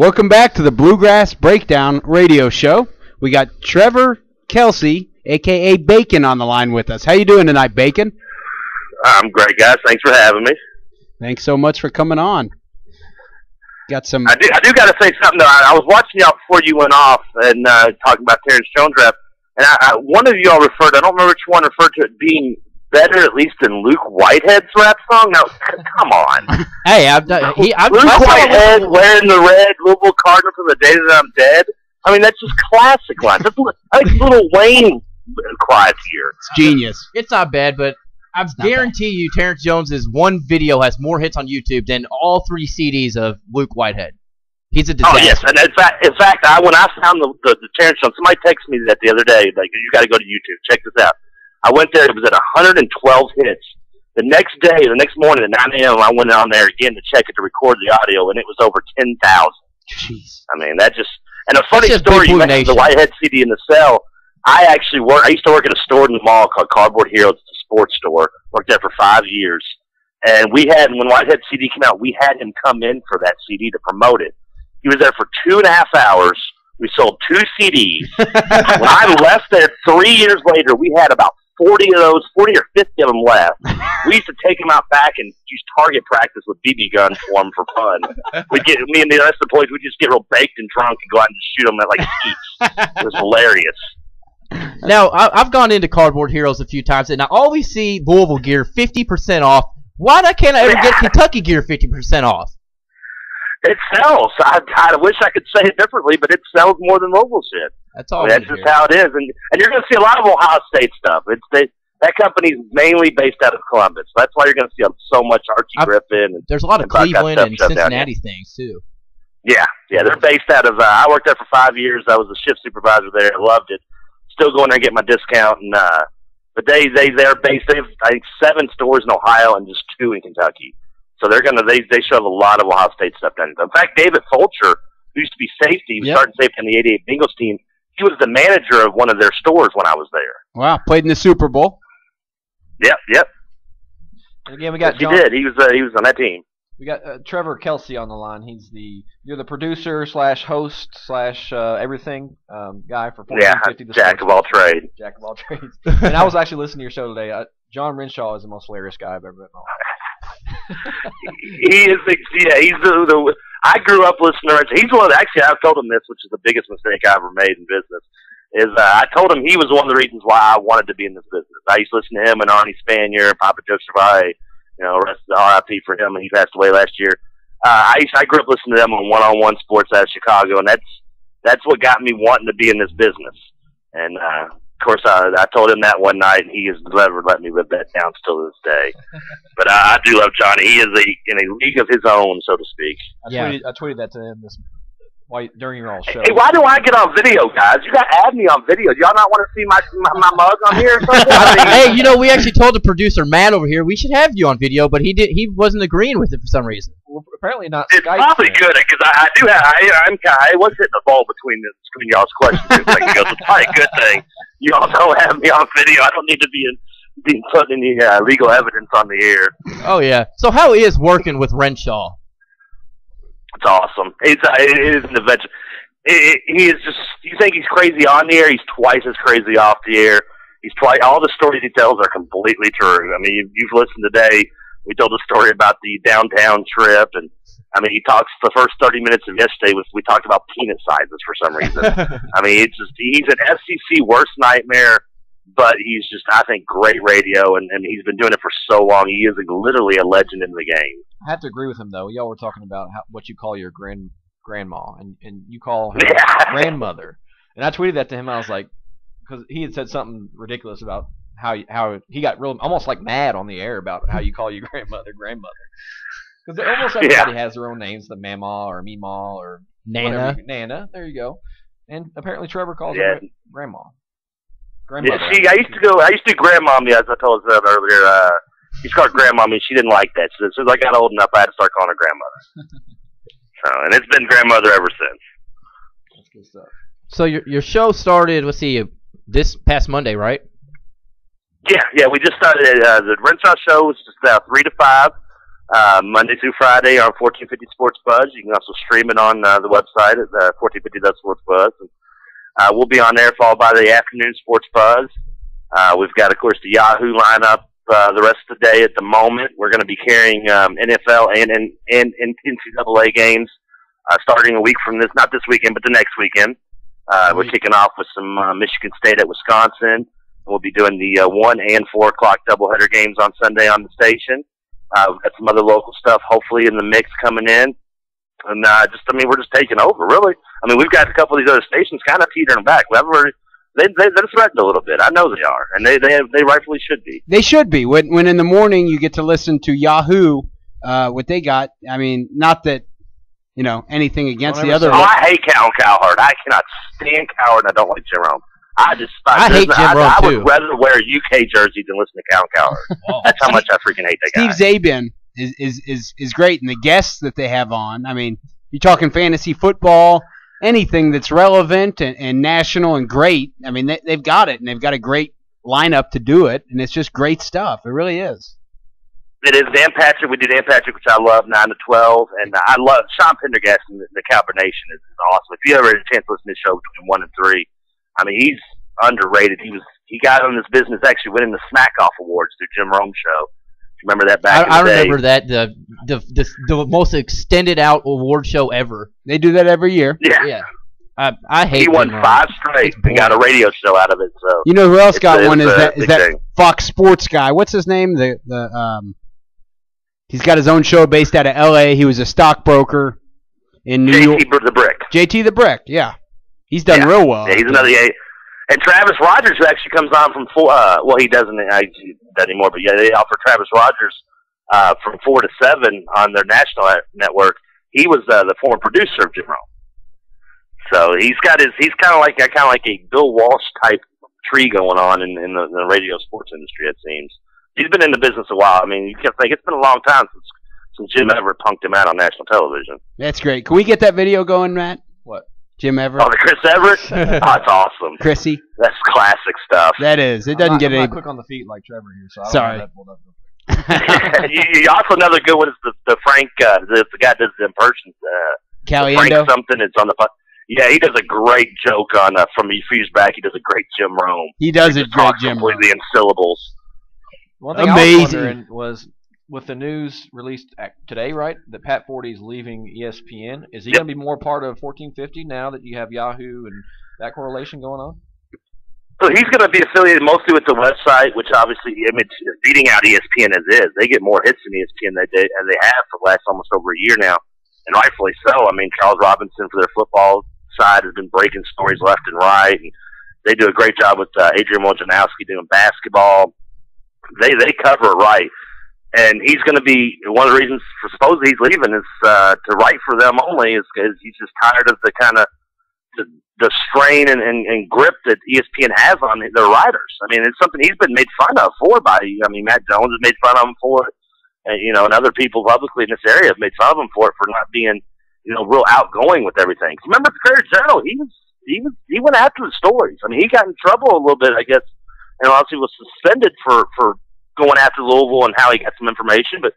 Welcome back to the Bluegrass Breakdown radio show. We got Trevor Kelsey AKA Bacon on the line with us. How you doing tonight, Bacon? I'm great, guys. Thanks for having me. Thanks so much for coming on. Got some. I do got to say something though. I was watching y'all before you went off and talking about Terrence Jones rap, and one of y'all referred. I don't remember which one referred to it being better, at least, than Luke Whitehead's rap song. Now, come on. Hey, Luke Whitehead wearing the red Louisville Cardinal from the day that I'm dead. I mean, that's just classic line. That's like Little Wayne cries here. It's genius. It's not bad, but I guarantee you Terrence Jones's one video has more hits on YouTube than all 3 CDs of Luke Whitehead. He's a disaster. Oh, yes. And in fact, when I found the Terrence Jones, somebody texted me that the other day, like, you got to go to YouTube. Check this out. I went there. It was at 112 hits. The next day, the next morning at 9 a.m., I went on there again to check it to record the audio, and it was over 10,000. Jeez. I mean, that just – and a funny story, you mentioned the Whitehead CD in the cell. I used to work at a store in the mall called Cardboard Heroes. It's a sports store. Worked there for 5 years. And when Whitehead CD came out, we had him come in for that CD to promote it. He was there for 2.5 hours. We sold 2 CDs. When I left there 3 years later, we had about 40 or 50 of them left. We used to take them out back and use target practice with BB guns for them for fun. Me and the rest of the boys, we'd just get real baked and drunk and go out and just shoot them at like skeets. It was hilarious. Now, I've gone into Cardboard Heroes a few times, and I always see Louisville gear 50% off. Why can't I ever get Kentucky gear 50% off? It sells. I wish I could say it differently, but it sells more than Louisville shit. That's all. That's just how it is, and you're going to see a lot of Ohio State stuff. That company's mainly based out of Columbus. That's why you're going to see so much Archie Griffin. And there's a lot of Cleveland and Cincinnati things too. Yeah, they're based out of. I worked there for 5 years. I was a shift supervisor there. I loved it. Still going there and get my discount, and but they're based. They have, I think, 7 stores in Ohio and just 2 in Kentucky. So they show a lot of Ohio State stuff down there. In fact, David Fulcher, who used to be safety, he was starting safety on the '88 Bengals team. He was the manager of one of their stores when I was there. Wow, played in the Super Bowl. Yep. And again, we got John, he did. He was on that team. We got Trevor Kelsey on the line. You're the producer / host / everything guy for 1450. Yeah, jack of all trades. Jack of all trades. And I was actually listening to your show today. John Renshaw is the most hilarious guy I've ever met in my life. He is. He's the. I grew up listening to Renshaw. He's one. Actually, I've told him this, which is the biggest mistake I ever made in business. I told him he was one of the reasons why I wanted to be in this business. I used to listen to him and Arnie Spanier, Papa Joe Cervai, rest of the RIP for him, and he passed away last year. I grew up listening to them on one-on-one sports out of Chicago, and that's what got me wanting to be in this business. And of course, I told him that one night, and he has never let me live that down still to this day. But I do love Johnny. He is in a league of his own, so to speak. I tweeted that to him during your all show. Hey, why do I get on video, guys? You got to add me on video. Do y'all not want to see my mug on here or something? Hey, we actually told the producer, Matt, over here, we should have you on video, but he wasn't agreeing with it for some reason. Well, apparently not. It's Skype probably good, because I was hitting the ball between y'all's questions. It's probably a good thing. You all don't have me on video. I don't need to be putting any legal evidence on the air. Oh, yeah. So how is working with Renshaw? It's awesome. It is an adventure. He is just. You think he's crazy on the air? He's twice as crazy off the air. All the stories he tells are completely true. I mean, you've listened today. We told a story about the downtown trip, and I mean, he talks the first 30 minutes of yesterday. We talked about peanut sizes for some reason. I mean, he's an FCC worst nightmare, but he's just, I think, great radio, and he's been doing it for so long. He is literally a legend in the game. I have to agree with him, though. Y'all were talking about what you call your grandma, and you call her grandmother. And I tweeted that to him. I was like, because he had said something ridiculous about how he got real, almost like mad on the air about how you call your grandmother. Because almost everybody has their own names, the Mama or Meemaw or Nana. Nana, there you go. And apparently Trevor calls her grandma. Yeah, I used to do grandmommy, as I told us earlier. He's called grandmommy. She didn't like that. So as soon as I got old enough, I had to start calling her grandmother. And it's been grandmother ever since. That's good stuff. So your show started, let's see, this past Monday, right? Yeah. We just started. The Renshaw show was just 3 to 5. Monday through Friday on 1450 Sports Buzz. You can also stream it on the website at 1450 Sports Buzz. And, we'll be on there, followed by the afternoon Sports Buzz. We've got, of course, the Yahoo lineup the rest of the day at the moment. We're going to be carrying NFL and NCAA games starting a week from this, not this weekend, but the next weekend. We're kicking off with some Michigan State at Wisconsin. We'll be doing the 1 and 4 o'clock doubleheader games on Sunday on the station. We've got some other local stuff, hopefully, in the mix coming in. And we're just taking over, really. I mean, we've got a couple of these other stations kind of teetering back. They're threatened a little bit. I know they are, and they rightfully should be. They should be. When in the morning you get to listen to Yahoo, what they got. I mean, not that anything against the other. Oh, I hate Cowherd. I cannot stand Cowherd, and I don't like Jerome. I hate Jim Rome, I would rather wear a UK jersey than listen to Cowherd. That's how much I freaking hate that guy. Steve Zabin is great, and the guests that they have on. I mean, you're talking fantasy football, anything that's relevant and national and great. I mean, they've got it, and they've got a great lineup to do it, and it's just great stuff. It really is. It is Dan Patrick. We do Dan Patrick, which I love, 9 to 12, and I love Sean Pendergast and the Cowper Nation is awesome. If you ever had a chance to listen to his show between 1 and 3. I mean, he's underrated. He got in this business actually winning the Smack Off Awards through Jim Rome's show. Remember that back in the day? I remember that the most extended out award show ever. They do that every year. Yeah. I hate. He won 5 straight and got a radio show out of it. So you know who else got one? Is that Fox Sports guy? What's his name? He's got his own show based out of L.A. He was a stockbroker in New York. JT the Brick. JT the Brick. Yeah. He's done real well. Yeah, he's another. And Travis Rogers, who actually comes on from 4. Well, he doesn't anymore, but yeah, they offer Travis Rogers from 4 to 7 on their national network. He was the former producer of Jim Rome, so he's kind of like a Bill Walsh type tree going on in the radio sports industry. It seems he's been in the business a while. I mean, you can't think it's been a long time since Jim Everett punked him out on national television. That's great. Can we get that video going, Matt? What? Jim Everett? Oh, the Chris Everett? Oh, that's awesome. Chrissy? That's classic stuff. That is. It doesn't get any... I'm not quick on the feet like Trevor here, so I don't have that pulled up. You also, another good one is the Frank, the guy that does the impressions. Caliendo? Frank something, it's on the... Yeah, he does a great joke on, from a few years back, he does a great Jim Rome. He does a great Jim Rome. Completely in syllables. One thing I was wondering was, with the news released today, right, that Pat Forty's leaving ESPN, is he going to be more part of 1450 now that you have Yahoo and that correlation going on? So he's going to be affiliated mostly with the website, which obviously is beating out ESPN as is. They get more hits than ESPN as they have for the last almost over a year now, and rightfully so. I mean, Charles Robinson for their football side has been breaking stories left and right, and they do a great job with Adrian Wojnarowski doing basketball. They cover it right. And he's going to be one of the reasons for supposedly he's leaving is to write for them only is because he's just tired of the kind of the strain and grip that ESPN has on their writers. I mean, it's something he's been made fun of for by. I mean, Matt Jones has made fun of him for it, and other people publicly in this area have made fun of him for it for not being real outgoing with everything. 'Cause remember the Courier Journal? He went after the stories. I mean, he got in trouble a little bit, I guess, and obviously was suspended for going after Louisville and how he got some information, but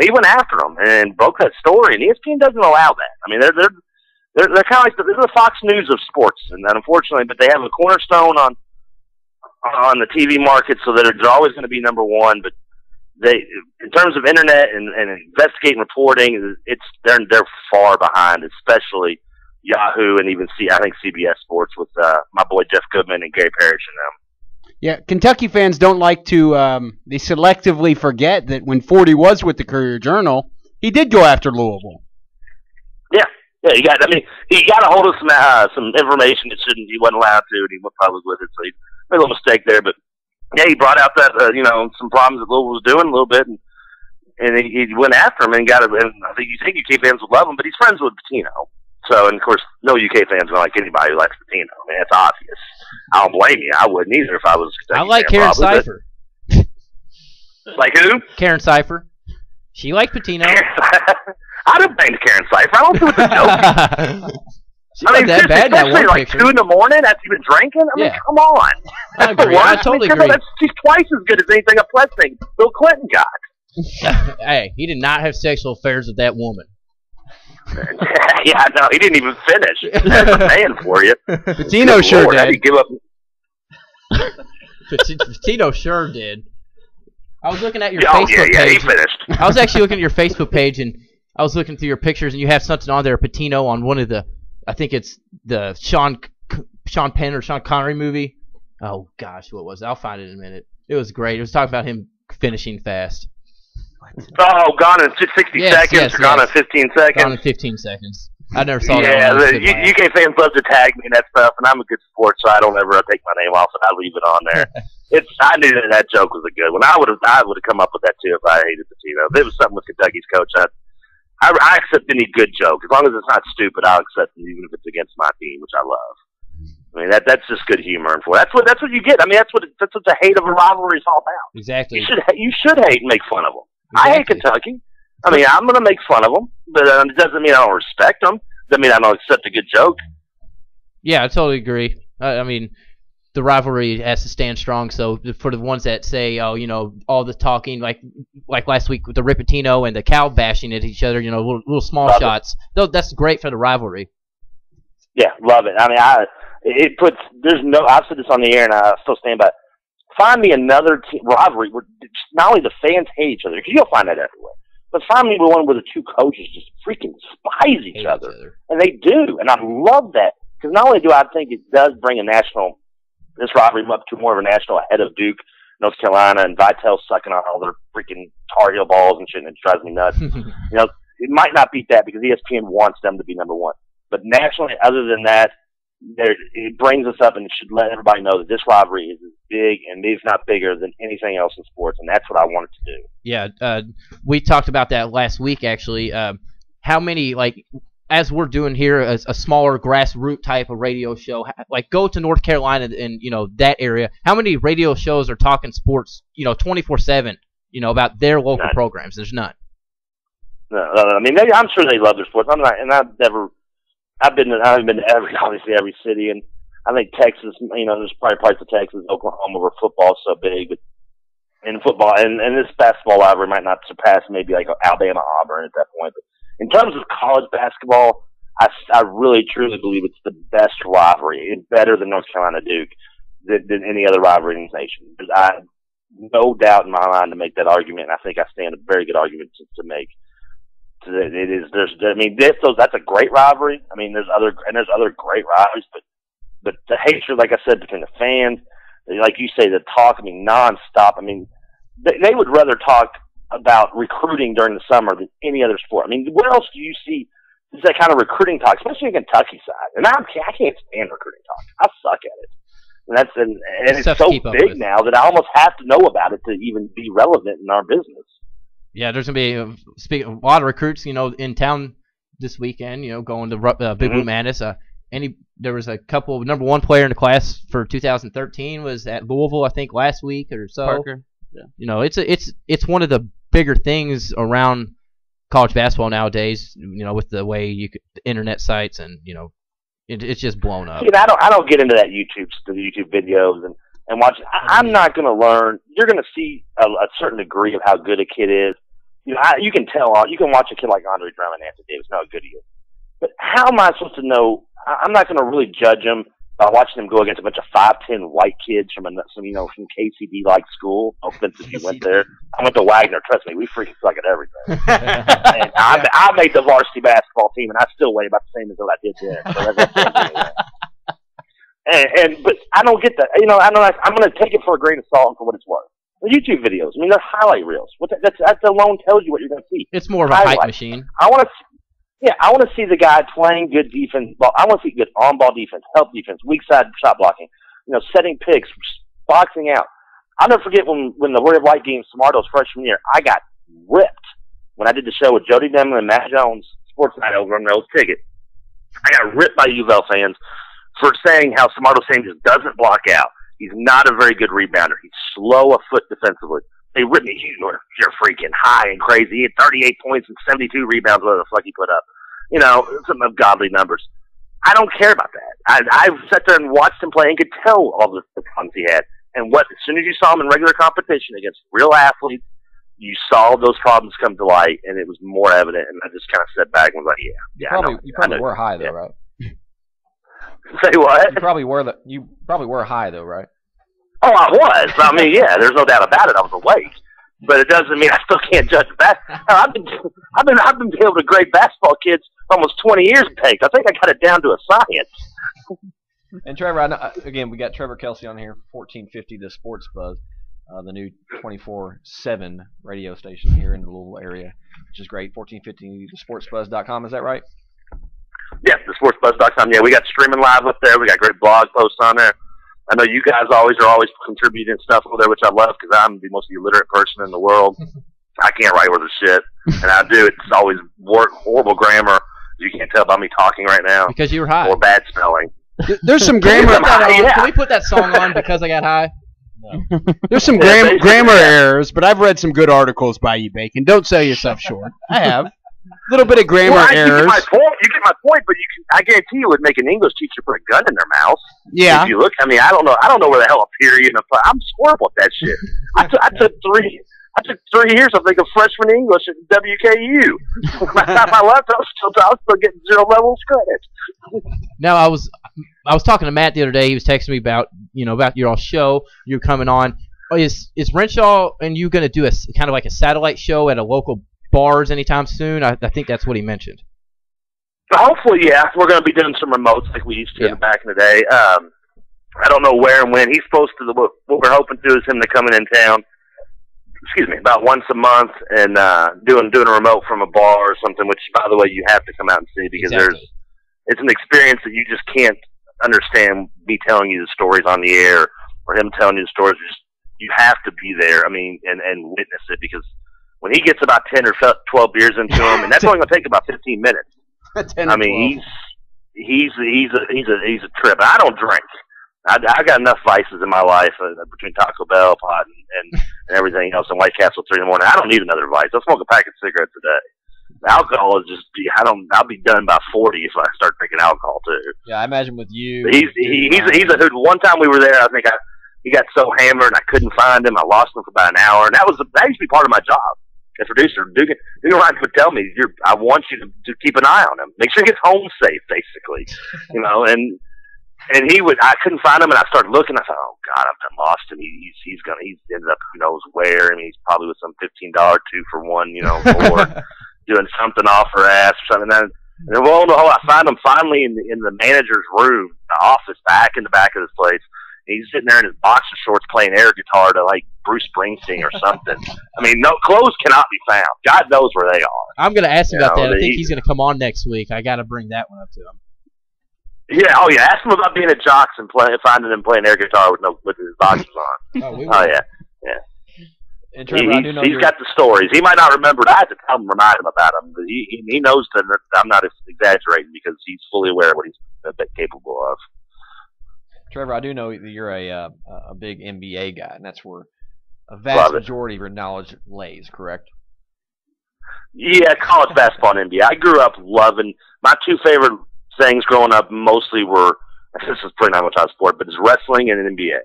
he went after them and broke that story, and ESPN doesn't allow that. I mean, they're kind of like they're the Fox News of sports, and unfortunately, but they have a cornerstone on the TV market, so that they're always going to be number one. But they, in terms of internet and investigating reporting, they're far behind, especially Yahoo and even I think CBS Sports with my boy Jeff Goodman and Gary Parrish and them. Yeah, Kentucky fans don't like to they selectively forget that when Forty was with the Courier Journal, he did go after Louisville. Yeah, he got a hold of some information that he wasn't allowed to, and he went public with it, so he made a little mistake there. But yeah, he brought out that some problems that Louisville was doing a little bit, and he went after him and got it. And I think UK fans would love him, but he's friends with Pitino. So, and of course, no UK fans don't like anybody who likes Pitino. I mean, it's obvious. I don't blame you. I wouldn't either if I was a Kentucky I like fan, Karen Cipher. Like who? Karen Cipher. She liked Pitino. I don't blame Karen Cipher. I don't do it to joke. She wasn't that bad that one like picture. 2 in the morning after you've been drinking? I mean, come on. I agree. I totally agree. She's twice as good as anything a Pledge thing Bill Clinton got. Hey, he did not have sexual affairs with that woman. Yeah, no, he didn't even finish. That's a man for you. Patino sure did. How do you give up? Patino sure did. I was looking at your Facebook page. Yeah, he finished. I was actually looking at your Facebook page, and I was looking through your pictures, and you have something on there, Patino, on one of the, I think it's the Sean Penn or Sean Connery movie. Oh, gosh, what was it? I'll find it in a minute. It was great. It was talking about him finishing fast. Oh, gone in 60 seconds or gone in 15 seconds? Gone in 15 seconds. I never saw that. Yeah, UK fans love to tag me and that stuff, and I'm a good sport, so I don't ever take my name off, and I leave it on there. I knew that joke was a good one. I would have come up with that too if I hated Patino. If it was something with Kentucky's coach, I accept any good joke as long as it's not stupid. I'll accept it, even if it's against my team, which I love. I mean that's just good humor, and that's what you get. I mean that's what the hate of a rivalry is all about. Exactly. You should hate and make fun of them. Exactly. I hate Kentucky. I mean I'm going to make fun of them, but it doesn't mean I don't respect them. Doesn't mean I don't accept a good joke. Yeah, I totally agree. I mean, the rivalry has to stand strong. So for the ones that say, oh, all the talking, like last week with the Ripatino and the Cal bashing at each other, little small love shots. That's great for the rivalry. Yeah, love it. I mean, I've said this on the air, and I still stand by it. Find me another rivalry where not only the fans hate each other, because you'll find that everywhere, but find me one where the two coaches just freaking despise each other. And they do, and I love that, because not only do I think it does bring this rivalry up to more of a national ahead of Duke, North Carolina, and Vitale sucking on all their freaking Tar Heel balls and shit, and it drives me nuts. It might not beat that because ESPN wants them to be number one. But nationally, other than that, it brings us up and it should let everybody know that this rivalry is as big and if not bigger than anything else in sports, and that's what I wanted to do. Yeah, we talked about that last week, actually. How many, as we're doing here, a smaller grassroots type of radio show, go to North Carolina and, that area. How many radio shows are talking sports, 24/7, about their local programs? There's none. No, I mean, I'm sure they love their sports. I've been to every city, and I think Texas, there's probably parts of Texas, Oklahoma, where football's so big, but in football, and this basketball rivalry might not surpass maybe like Alabama, Auburn at that point, but in terms of college basketball, I really truly believe it's the best rivalry. It's better than North Carolina Duke than any other rivalry in this nation. I have no doubt in my mind to make that argument, and I think I stand a very good argument to make. It is. That's a great rivalry. I mean, there's other great rivalries, but the hatred, like I said, between the fans, like you say, the talk, nonstop. I mean, they would rather talk about recruiting during the summer than any other sport. I mean, where else do you see that kind of recruiting talk, especially in Kentucky side? And I can't stand recruiting talk. I suck at it. And it's so big now that I almost have to know about it to even be relevant in our business. Yeah, there's going to be a lot of recruits, in town this weekend, going to Big Blue Madness. There was a couple, number one player in the class for 2013 was at Louisville, I think, last week or so. Parker. Yeah. It's one of the bigger things around college basketball nowadays, with the way the internet sites and, it's just blown up. I don't get into that the YouTube videos and watch. I'm not going to learn. You're going to see a certain degree of how good a kid is. You can tell. You can watch a kid like Andre Drummond, Anthony Davis, know how good he is. But how am I supposed to know? I'm not going to really judge him by watching him go against a bunch of 5'10" white kids from from KCB-like school. No offense if you went there. I went to Wagner. Trust me, we freaking suck at everything. And I made the varsity basketball team, and I still weigh about the same as what I did there. So that's but I don't get that. I'm going to take it for a grain of salt for what it's worth. The YouTube videos, they're highlight reels. That alone tells you what you're going to see. It's more of a hype machine. I want to see the guy playing good defense. I want to see good on-ball defense, help defense, weak side shot blocking, setting picks, boxing out. I'll never forget when the Warrior White game, Samardo's freshman year, I got ripped when I did the show with Jody Demlin and Matt Jones, Sports Night over on the old ticket. I got ripped by UofL fans for saying how Samardo Sam just doesn't block out. He's not a very good rebounder. He's slow of foot defensively. They ripped me. You're freaking high and crazy. He had 38 points and 72 rebounds, whatever the fuck he put up. Some ungodly numbers. I don't care about that. I've sat there and watched him play and could tell all the problems he had. And as soon as you saw him in regular competition against real athletes, you saw those problems come to light, and it was more evident. And I just kind of sat back and was like, You probably were high though, right? Say what? You probably were high though, right? Oh, I was. I mean, yeah, there's no doubt about it. I was awake, but it doesn't mean I still can't judge basketball. I've been able to grade basketball kids for almost 20 years. I think I got it down to a science. And Trevor, I know, again, we got Trevor Kelsey on here, 1450 The Sports Buzz, the new 24/7 radio station here in the Louisville area, which is great. 1450thesportsbuzz.com, is that right? Yeah, thesportsbuzz.com. Yeah, we got streaming live up there. We got great blog posts on there. I know you guys are always contributing stuff over there, which I love because I'm the most illiterate person in the world. I can't write worth a shit, and I do. It's always horrible grammar. You can't tell by me talking right now. Because you were high. Or bad spelling. There's some grammar. Can we put that song on because I got high? No. There's some grammar errors, but I've read some good articles by you, Bacon. Don't sell yourself short. I have. A little bit of grammar errors. You get my point, but I guarantee you would make an English teacher put a gun in their mouth. Yeah. If you look, I mean, I don't know where the hell a period and I'm horrible at that shit. I took 3 years, I think, of freshman English at WKU. By the time I left, I was still getting 0 levels credit. Now, I was talking to Matt the other day. He was texting me about your all show. You're coming on. Is Renshaw and you going to do a kind of like a satellite show at a local bars anytime soon? I think that's what he mentioned. Hopefully, yeah. We're going to be doing some remotes like we used to back in the day. I don't know where and when. He's supposed to. What we're hoping to do is him to come in town. Excuse me, about once a month and doing a remote from a bar or something. Which, by the way, you have to come out and see because it's an experience that you just can't understand. Me telling you the stories on the air or him telling you the stories. You have to be there. I mean, and witness it because when he gets about 10 or 12 beers into him, and that's only going to take about 15 minutes. I mean, he's a trip. I don't drink. I got enough vices in my life between Taco Bell, pot, and everything else, and White Castle 3 in the morning. I don't need another vice. I'll smoke a pack of cigarettes a day. The alcohol is just I'll be done by 40 if I start drinking alcohol too. Yeah, I imagine with you. But he's a hoot. One time we were there, I think he got so hammered I couldn't find him. I lost him for about an hour, and that used to be part of my job. As producer, Dugan Ryan would tell me, I want you to keep an eye on him. Make sure he gets home safe, basically. And I couldn't find him, and I started looking. I thought, oh God, I've done lost him. He's ended up who knows where. I mean, he's probably with some $15 2-for-1, board, doing something off her ass or something. And then lo and behold, I find him finally in the manager's room, the office, back in the back of this place. He's sitting there in his boxer shorts playing air guitar to like Bruce Springsteen or something. I mean, no clothes cannot be found. God knows where they are. I'm going to ask him about that. I think he's going to come on next week. I got to bring that one up to him. Yeah. Oh yeah. Ask him about being at Jocks and finding him playing air guitar with his boxers on. Oh yeah. And Trevor, he's got the stories. He might not remember. I have to remind him about them. But he knows that I'm not exaggerating because he's fully aware of what he's capable of. Trevor, I do know that you're a big NBA guy, and that's where a vast majority of your knowledge lays, correct? Yeah, college basketball and NBA. I grew up loving my 2 favorite things growing up. Mostly were this is pretty not much on sport, but it's wrestling and NBA.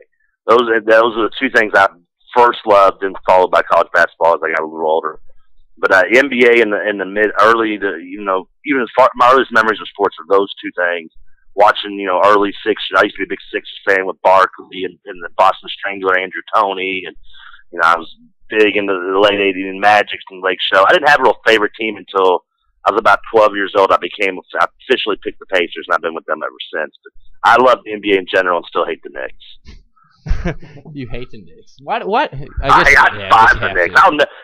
Those are the 2 things I first loved, and followed by college basketball as I got a little older. But NBA in the early even as far my earliest memories of sports are those 2 things. Watching, early Sixers. I used to be a big Sixers fan with Barkley and the Boston Strangler, Andrew Toney, and I was big into the late '80s and Magic and Lake Show. I didn't have a real favorite team until I was about 12 years old. I officially picked the Pacers, and I've been with them ever since. But I love the NBA in general and still hate the Knicks. You hate the Knicks? What? I despise the Knicks.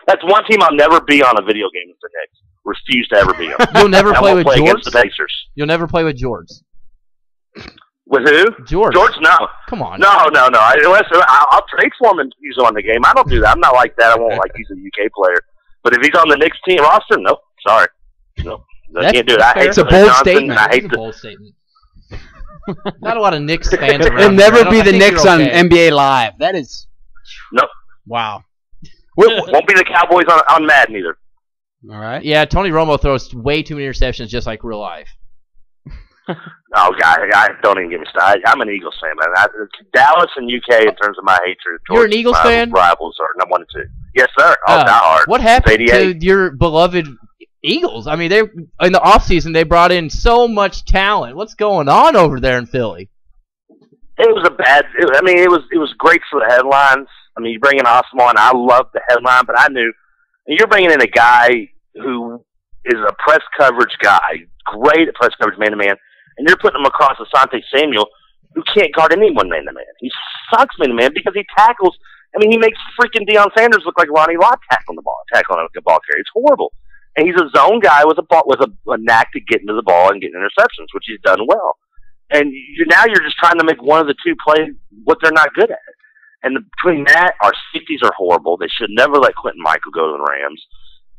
That's one team I'll never be on a video game with the Knicks. Refuse to ever be on. You'll never play with George? Against the Pacers. You'll never play with George? With who? George. George, no. Come on. No. I'll trade for him and use him on the game. I don't do that. I'm not like that. I won't use a UK player. But if he's on the Knicks team roster, no. Sorry. No. I can't do it. It's a bold statement. It's a bold statement. Not a lot of Knicks fans around. He'll never be the Knicks on NBA Live. That is... No. Wow. Won't be the Cowboys on Madden either. All right. Yeah, Tony Romo throws way too many interceptions just like real life. Oh, God, don't even get me started. I'm an Eagles fan, man. Dallas and UK, in terms of my hatred. You're an Eagles fan? Rivals are number 1 and 2. Yes, sir. Oh, diehard. What happened to your beloved Eagles? I mean, they in the offseason, they brought in so much talent. What's going on over there in Philly? It was it was great for the headlines. I mean, you bring in Osmo, and I love the headline, but I knew you're bringing in a guy who is a press coverage guy, great at press coverage man-to-man, and you're putting him across Asante Samuel, who can't guard anyone man-to-man. He sucks man-to-man because he tackles. I mean, he makes freaking Deion Sanders look like Ronnie Lott tackling a ball carrier. It's horrible. And he's a zone guy with a knack to getting to the ball and getting interceptions, which he's done well. And now you're just trying to make one of the two play what they're not good at. And between that, our safeties are horrible. They should never let Quentin Michael go to the Rams.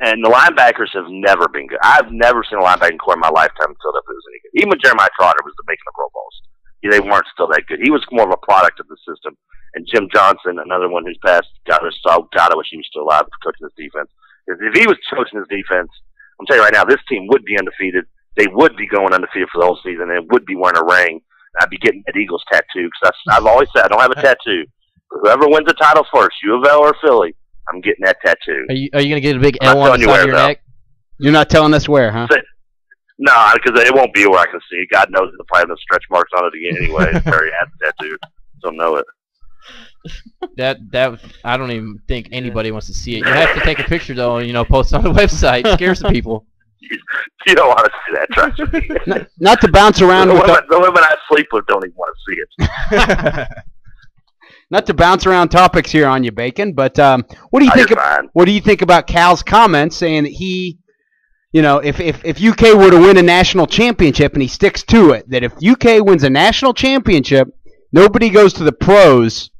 And the linebackers have never been good. I've never seen a linebacking core in my lifetime until that was any good. Even when Jeremiah Trotter was making the Pro Bowls, they weren't still that good. He was more of a product of the system. And Jim Johnson, another one who's passed, God, I wish he was still alive coaching his defense. If he was coaching his defense, I'm telling you right now, this team would be undefeated. They would be going undefeated for the whole season, and it would be wearing a ring. I'd be getting that Eagles tattoo, because I've always said I don't have a tattoo. Whoever wins the title first, UofL or Philly, I'm getting that tattoo. Are you going to get a big L on the side of your neck? You're not telling us where, huh? No, because it won't be where I can see it. God knows it'll probably have stretch marks on it again anyway. It's very tattoo. Don't know it. That I don't even think anybody wants to see it. You have to take a picture though, and post it on the website. It scares the people. You don't want to see that, trust me. Not to bounce around the with women I sleep with don't even want to see it. Not to bounce around topics here on you, Bacon, but what do you think? What do you think about Cal's comments saying that he, if UK were to win a national championship, and he sticks to it, that if UK wins a national championship, nobody goes to the pros.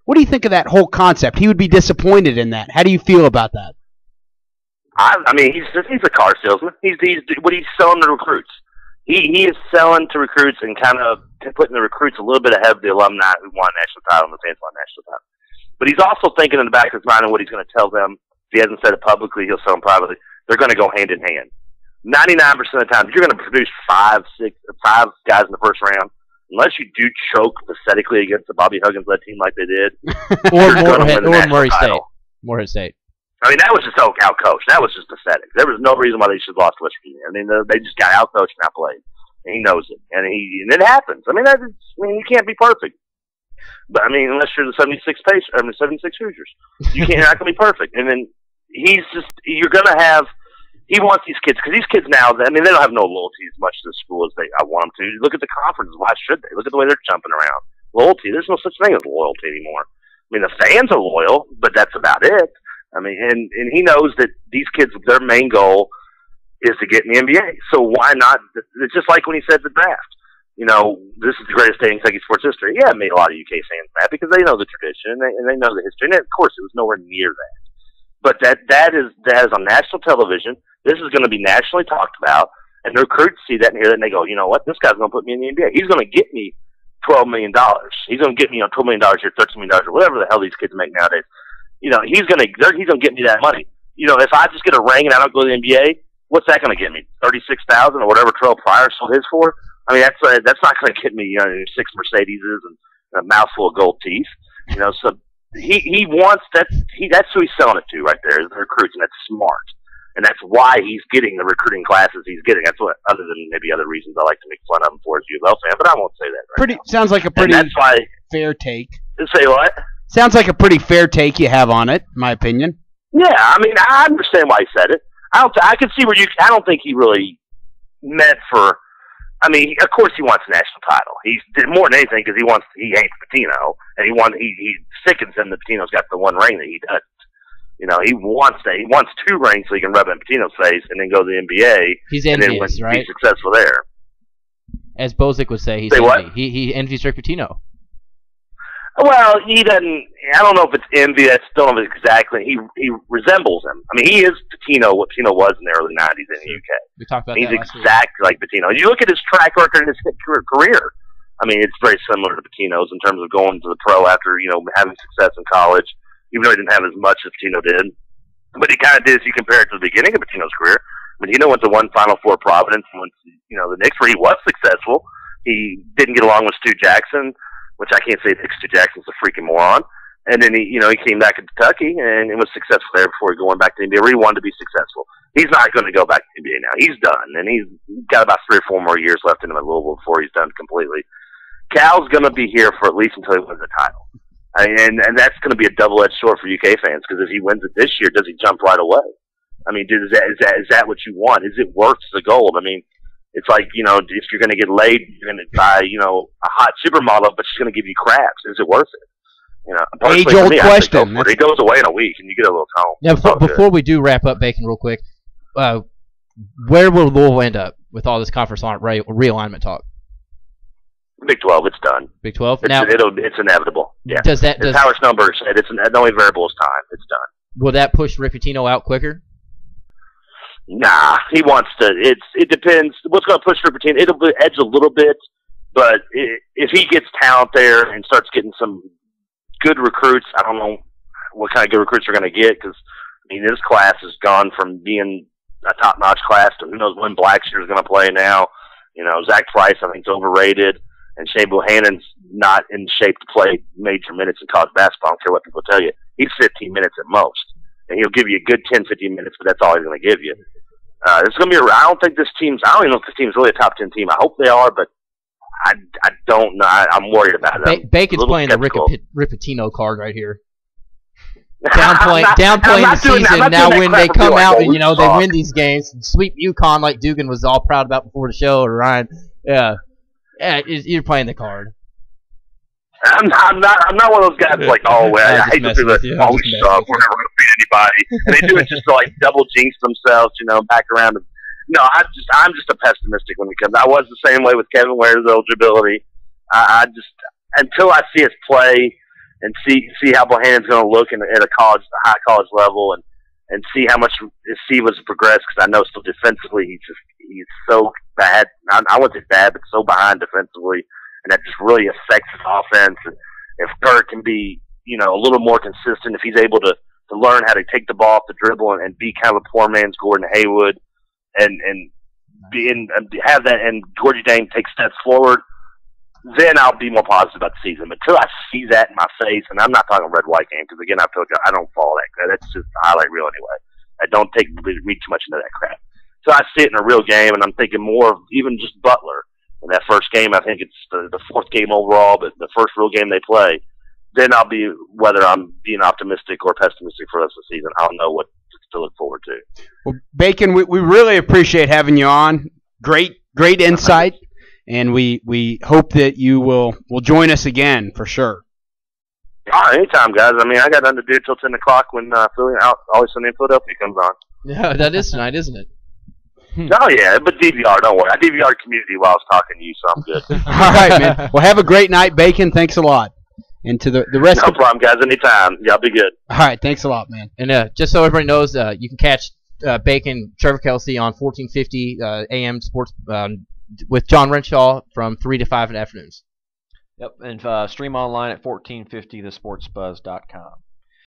What do you think of that whole concept? He would be disappointed in that. How do you feel about that? I mean, he's a car salesman. He's selling to recruits. He is selling to recruits and kind of putting the recruits a little bit ahead of the alumni who won a national title and the fans won a national title. But he's also thinking in the back of his mind of what he's going to tell them. If he hasn't said it publicly, he'll sell them privately. They're going to go hand in hand. 99% of the time, if you're going to produce five guys in the first round, unless you do choke pathetically against the Bobby Huggins-led team like they did, or Murray State. Morehead State. I mean, that was just out-coached. That was just pathetic. There was no reason why they should have lost West Virginia. I mean, they just got out-coached and outplayed. And he knows it. And it happens. I mean, you can't be perfect. But, I mean, unless you're the 76 Hoosiers. You're not going to be perfect. And then you're going to have – he wants these kids – because these kids now, I mean, they don't have no loyalty as much to the school as I want them to. Look at the conferences. Why should they? Look at the way they're jumping around. Loyalty. There's no such thing as loyalty anymore. I mean, the fans are loyal, but that's about it. I mean, and he knows that these kids, their main goal is to get in the NBA. So why not? It's just like when he said the draft. This is the greatest day in Kentucky sports history. Yeah, it made a lot of UK fans mad because they know the tradition and they know the history. And of course, it was nowhere near that. But that is on national television. This is going to be nationally talked about, and the recruits see that and hear that, and they go, you know what? This guy's going to put me in the NBA. He's going to get me $12 million. He's going to get me $12 million here, $13 million, or whatever the hell these kids make nowadays. He's gonna get me that money. If I just get a ring and I don't go to the NBA, what's that gonna get me? $36,000 or whatever Terrell Pryor sold his for? I mean, that's not gonna get me 6 Mercedeses and a mouthful of gold teeth. So he wants that. That's who he's selling it to right there, is the recruits, and that's smart. And that's why he's getting the recruiting classes he's getting. That's what, other than maybe other reasons I like to make fun of him for as a UofL fan, but I won't say that right now. Sounds like a pretty fair take. Say what? Sounds like a pretty fair take you have on it, in my opinion. Yeah, I mean, I understand why he said it. I can see I don't think he really meant for. I mean, of course he wants a national title. He's more than anything because he hates Pitino, and he sickens him that Pitino's got the one ring that he doesn't. He wants 2 rings so he can rub it in Pitino's face and then go to the NBA. He's envious, and then right? Be successful there. As Bozick would say, he envies Rick Pitino. Well, he doesn't. I don't know if it's envy. I don't know if it's exactly. He resembles him. I mean, he is Pitino. What Pitino was in the early '90s in the UK. We talked about He's that exactly like Pitino. You look at his track record and his career. I mean, it's very similar to Pitino's in terms of going to the pro after having success in college. Even though he didn't have as much as Pitino did, but he kind of did. If you compare it to the beginning of Pitino's career, Pitino went to one Final Four Providence, and went to the Knicks where he was successful. He didn't get along with Stu Jackson, which I can't say that Stu Jackson's a freaking moron. And then he came back to Kentucky and was successful there before going back to the NBA. Where he wanted to be successful. He's not going to go back to the NBA now. He's done, and he's got about 3 or 4 more years left in him at Louisville before he's done completely. Cal's going to be here for at least until he wins the title, and that's going to be a double-edged sword for UK fans, because if he wins it this year, does he jump right away? I mean, dude, is that what you want? Is it worth the gold? I mean, it's like, if you're going to get laid, you're going to buy, a hot supermodel, but she's going to give you craps. Is it worth it? Age-old question. It goes away in a week, and you get a little tone. Now, before we do wrap up, Bacon, real quick, where will Louisville end up with all this conference realignment talk? Big 12, it's done. Big 12? It's inevitable. Yeah. Does Howard Snowberg said the only variable is time. It's done. Will that push Rick Pitino out quicker? Nah, he wants to. It depends. What's going to push Rick Pitino? It'll edge a little bit, but if he gets talent there and starts getting some good recruits, I don't know what kind of good recruits are going to get, because this class has gone from being a top-notch class to who knows when Blackshear is going to play now. Zach Price, I think, is overrated, and Shane Bohannon's not in shape to play major minutes in college basketball. I don't care what people tell you. He's 15 minutes at most, and he'll give you a good 10, 15 minutes, but that's all he's going to give you. It's going to be. I don't even know if this team's really a top 10 team. I hope they are, but I don't know. I'm worried about it. Bacon's playing skeptical. The Rick Pitino card right here. Downplaying the season. Now when they come out and they win these games, and sweep UConn like Dugan was all proud about before the show, or Ryan. Yeah, you're playing the card. I'm not one of those guys like, I hate to do that. Oh, we suck. We're never going to beat anybody. And they do it just to double jinx themselves, back around. No, I'm just a pessimistic when it comes. I was the same way with Kevin Ware's eligibility. I just, until I see us play and see how Bohannon's going to look at a high college level, and see how much Siva's progressed, because I know still defensively he's so bad. I wouldn't say bad, but so behind defensively, and that just really affects his offense. And if Kurt can be a little more consistent, if he's able to learn how to take the ball off the dribble and be kind of a poor man's Gordon Hayward, and have that, and Gorgie Dame take steps forward, then I'll be more positive about the season. But until I see that in my face, and I'm not talking red-white game, because again, I feel like I don't follow that. That's just the highlight reel anyway. I don't read too much into that crap. So I see it in a real game, and I'm thinking more of even just Butler. In that first game, I think it's the 4th game overall, but the first real game they play, then I'll be, whether I'm being optimistic or pessimistic for the rest of the season, I'll know what to look forward to. Well, Bacon, we really appreciate having you on. Great insight, and we hope that you will join us again for sure. Anytime, guys. I got nothing to do till 10 o'clock when Always Sunday in Philadelphia comes on. Yeah, that is tonight, isn't it? Oh, yeah, but DVR, don't worry. I DVR community while I was talking to you, so I'm good. All right, man. Well, have a great night, Bacon. Thanks a lot. And to the rest No problem, guys. Anytime. Y'all be good. All right, thanks a lot, man. And just so everybody knows, you can catch Bacon, Trevor Kelsey on 1450 AM Sports with John Renshaw from 3 to 5 in the afternoons. Yep, and stream online at 1450thesportsbuzz.com.